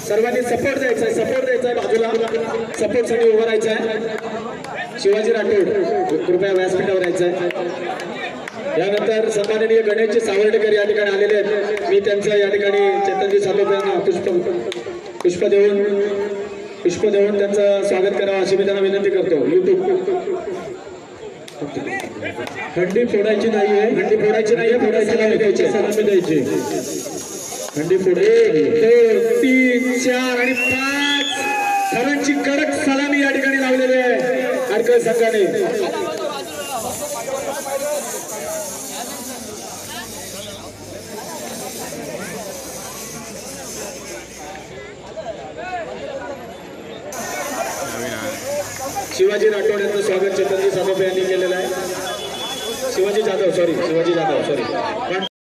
सर्वांनी सपोर्ट द्यायचा आहे बाजूला सपोर्ट साठी उभं राहायचं आहे. शिवाजी राठोड कृपया व्यासपीठावर यायचं आहे. यानंतर सन्माननीय गणेशजी सावर्डेकर या ठिकाणी आलेले आहेत. मी त्यांचं या ठिकाणी चेतनजी सातोपे यांना पुष्प देऊन त्यांचं स्वागत करावं अशी मी त्यांना विनंती करतो. हंडी फोडायची नाहीये, सलामी द्यायची. हंडी फोडे 1 2 3 4 आणि 5 सर्वांची कडक सलामी या ठिकाणी लावलेली आहे आडकळ संघाने. शिवाजी राठोड यांचं स्वागत चेतनजी सातोपे यांनी केलेलं आहे. शिवाजी जाधव सॉरी